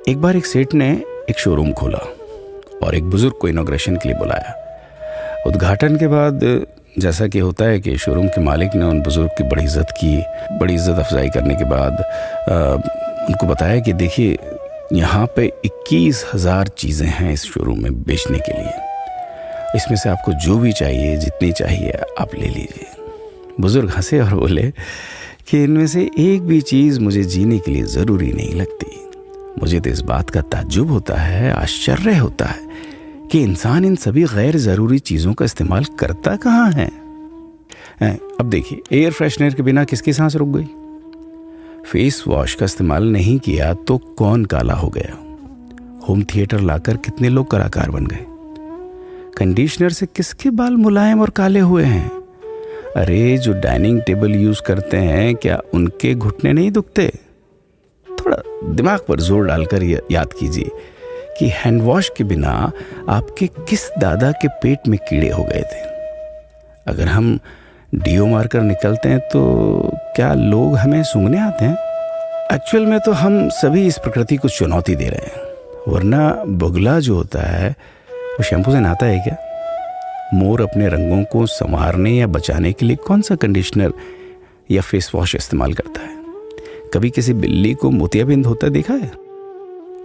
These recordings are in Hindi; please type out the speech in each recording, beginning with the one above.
एक बार एक सेठ ने एक शोरूम खोला और एक बुजुर्ग को इनॉग्रेशन के लिए बुलाया। उद्घाटन के बाद जैसा कि होता है कि शोरूम के मालिक ने उन बुजुर्ग की बड़ी इज्जत की। बड़ी इज्जत अफजाई करने के बाद उनको बताया कि देखिए, यहाँ पे 21,000 चीज़ें हैं इस शोरूम में बेचने के लिए। इसमें से आपको जो भी चाहिए, जितनी चाहिए आप ले लीजिए। बुजुर्ग हंसे और बोले कि इनमें से एक भी चीज़ मुझे जीने के लिए ज़रूरी नहीं लगती। मुझे तो इस बात का ताज्जुब होता है, आश्चर्य होता है कि इंसान इन सभी गैर ज़रूरी चीज़ों का इस्तेमाल करता कहाँ है। अब देखिए, एयर फ्रेशनर के बिना किसकी सांस रुक गई? फेस वॉश का इस्तेमाल नहीं किया तो कौन काला हो गया? होम थिएटर लाकर कितने लोग कलाकार बन गए? कंडीशनर से किसके बाल मुलायम और काले हुए हैं? अरे, जो डाइनिंग टेबल यूज़ करते हैं, क्या उनके घुटने नहीं दुखते? थोड़ा दिमाग पर जोर डालकर याद कीजिए कि हैंड वॉश के बिना आपके किस दादा के पेट में कीड़े हो गए थे। अगर हम डीओ मारकर निकलते हैं तो क्या लोग हमें सूंघने आते हैं? एक्चुअल में तो हम सभी इस प्रकृति को चुनौती दे रहे हैं, वरना बुगला जो होता है वो शैम्पू से नहाता है क्या? मोर अपने रंगों को संवारने या बचाने के लिए कौन सा कंडीशनर या फेस वॉश इस्तेमाल करता है? कभी किसी बिल्ली को मोतियाबिंद होता देखा है?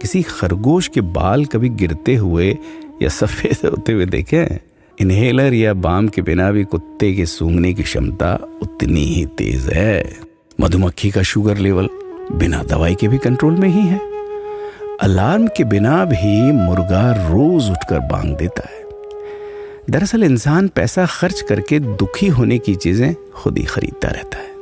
किसी खरगोश के बाल कभी गिरते हुए या सफ़ेद होते हुए देखे हैं? इनहेलर या बाम के बिना भी कुत्ते के सूंघने की क्षमता उतनी ही तेज है। मधुमक्खी का शुगर लेवल बिना दवाई के भी कंट्रोल में ही है। अलार्म के बिना भी मुर्गा रोज उठकर बांग देता है। दरअसल इंसान पैसा खर्च करके दुखी होने की चीजें खुद ही खरीदता रहता है।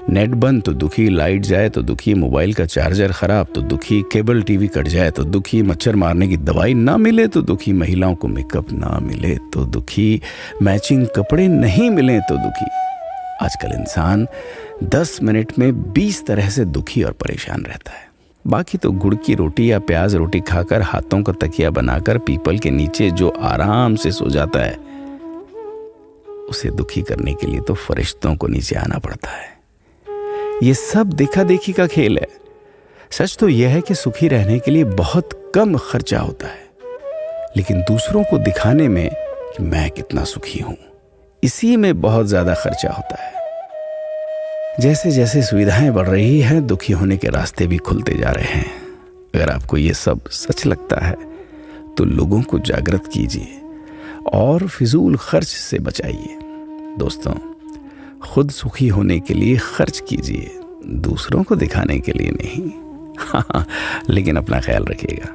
नेट बंद तो दुखी, लाइट जाए तो दुखी, मोबाइल का चार्जर खराब तो दुखी, केबल टीवी कट जाए तो दुखी, मच्छर मारने की दवाई ना मिले तो दुखी, महिलाओं को मेकअप ना मिले तो दुखी, मैचिंग कपड़े नहीं मिले तो दुखी। आजकल इंसान 10 मिनट में 20 तरह से दुखी और परेशान रहता है। बाकी तो गुड़ की रोटी या प्याज रोटी खाकर हाथों का तकिया बनाकर पीपल के नीचे जो आराम से सो जाता है, उसे दुखी करने के लिए तो फरिश्तों को नीचे आना पड़ता है। ये सब देखा देखी का खेल है। सच तो यह है कि सुखी रहने के लिए बहुत कम खर्चा होता है, लेकिन दूसरों को दिखाने में कि मैं कितना सुखी हूं, इसी में बहुत ज्यादा खर्चा होता है। जैसे जैसे सुविधाएं बढ़ रही हैं, दुखी होने के रास्ते भी खुलते जा रहे हैं। अगर आपको ये सब सच लगता है तो लोगों को जागृत कीजिए और फिजूल खर्च से बचाइए। दोस्तों, खुद सुखी होने के लिए खर्च कीजिए, दूसरों को दिखाने के लिए नहीं। हाँ, लेकिन अपना ख्याल रखिएगा।